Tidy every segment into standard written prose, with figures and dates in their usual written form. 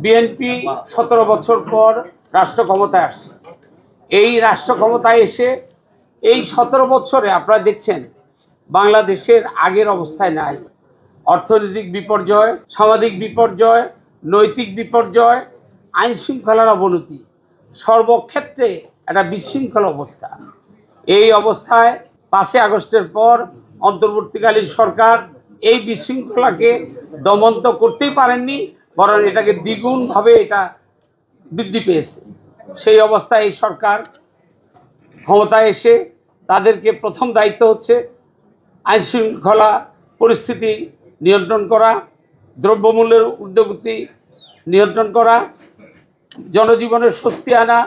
BNP 17 বছর পর রাষ্ট্র ক্ষমতায় আসছে। এই রাষ্ট্র ক্ষমতায় এসে এই 17 বছরে আপনারা দেখছেন বাংলাদেশের আগের অবস্থায় নাই। অর্থনৈতিক বিপর্যয়, সামাজিক বিপর্যয়, নৈতিক বিপর্যয়, আইন শৃঙ্খলার অবনতি, সর্বক্ষেত্রে একটা বিশৃঙ্খল অবস্থা। এই অবস্থায় 5 আগস্টের পর অন্তর্বর্তীকালীন সরকার এই বিশৃঙ্খলাকে দমন তো করতেই পারেননি, বরং এটাকে দ্বিগুণভাবে এটা বৃদ্ধি পেয়েছে। সেই অবস্থায় এই সরকার ক্ষমতায় এসে তাদেরকে প্রথম দায়িত্ব হচ্ছে আইন শৃঙ্খলা পরিস্থিতি নিয়ন্ত্রণ করা, দ্রব্যমূল্যের ঊর্ধ্বগতি নিয়ন্ত্রণ করা, জনজীবনের স্বস্তি আনা,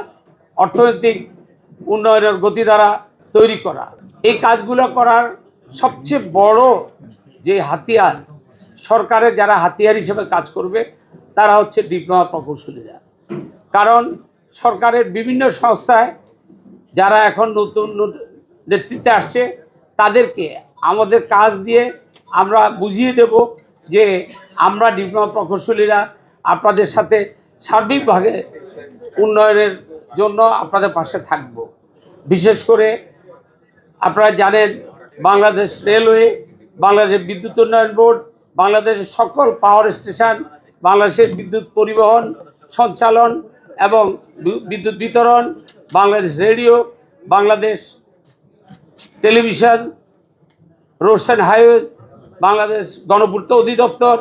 অর্থনৈতিক উন্নয়নের গতিধারা তৈরি করা। এই কাজগুলো করার সবচেয়ে বড় যে হাতিয়ার, সরকারের যারা হাতিয়ার হিসেবে কাজ করবে তারা হচ্ছে ডিপ্লোমা প্রকৌশলীরা। কারণ সরকারের বিভিন্ন সংস্থায় যারা এখন নতুন নেতৃত্বে আসছে তাদেরকে আমাদের কাজ দিয়ে আমরা বুঝিয়ে দেব যে আমরা ডিপ্লোমা প্রকৌশলীরা আপনাদের সাথে সার্বিকভাবে উন্নয়নের জন্য আপনাদের পাশে থাকব। বিশেষ করে আপনারা জানেন বাংলাদেশ রেলওয়ে, বাংলাদেশের বিদ্যুৎ উন্নয়ন বোর্ড, বাংলাদেশের সকল পাওয়ার স্টেশন, বাংলাদেশের বিদ্যুৎ পরিবহন সঞ্চালন এবং বিদ্যুৎ বিতরণ, Bangladesh radio, Bangladesh television, roads and highways, Bangladesh গণপূর্ত অধিদপ্তর,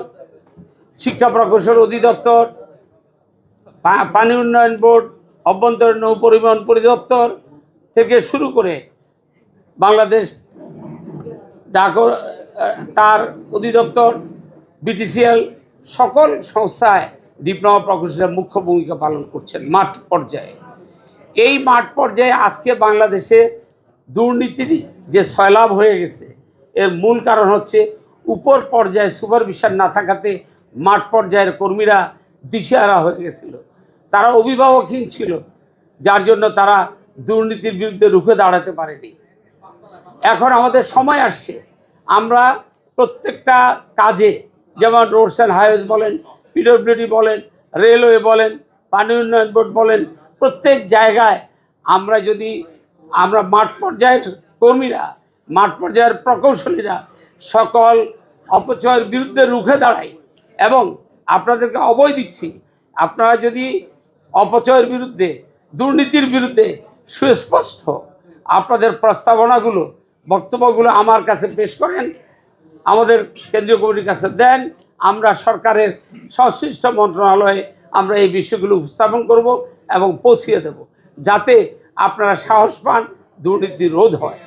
শিক্ষা প্রকৌশল অধিদপ্তর, পানি উন্নয়ন বোর্ড, অভ্যন্তরীণ নৌ পরিবহন পরিদপ্তর থেকে শুরু করে বাংলাদেশ ডাক তার অধিদপ্তর, বিটিসিএল, সকল সংস্থায় ডিপ্লোমা প্রকৌশলীরা মুখ্য ভূমিকা পালন করছেন মাঠ পর্যায়ে। এই মাঠ পর্যায়ে আজকে বাংলাদেশে দুর্নীতির যে সয়লাভ হয়ে গেছে এর মূল কারণ হচ্ছে উপর পর্যায়ে সুপারভিশন না থাকাতে মাঠ পর্যায়ের কর্মীরা দিশেহারা হয়ে গেছিল, তারা অভিভাবকহীন ছিল, যার জন্য তারা দুর্নীতির বিরুদ্ধে রুখে দাঁড়াতে পারেনি। এখন আমাদের সময় আসছে আমরা প্রত্যেকটা কাজে, যেমন রোডস অ্যান্ড হাইওয়েজ বলেন, পিডব্লিউডি বলেন, রেলওয়ে বলেন, পানি উন্নয়ন বোর্ড বলেন, প্রত্যেক জায়গায় আমরা মাঠ পর্যায়ের কর্মীরা, মাঠ পর্যায়ের প্রকৌশলীরা সকল অপচয়ের বিরুদ্ধে রুখে দাঁড়াই। এবং আপনাদেরকে অভয় দিচ্ছি, আপনারা যদি অপচয়ের বিরুদ্ধে, দুর্নীতির বিরুদ্ধে সুস্পষ্ট আপনাদের প্রস্তাবনাগুলো, বক্তব্যগুলো আমার কাছে পেশ করেন, আমাদের কেন্দ্রীয় কমিটির কাছে দেন, আমরা সরকারের সংশ্লিষ্ট মন্ত্রণালয়ে আমরা এই বিষয়গুলো উপস্থাপন করব এবং পৌঁছিয়ে দেব, যাতে আপনারা সাহস পান, দুর্নীতি রোধ হয়।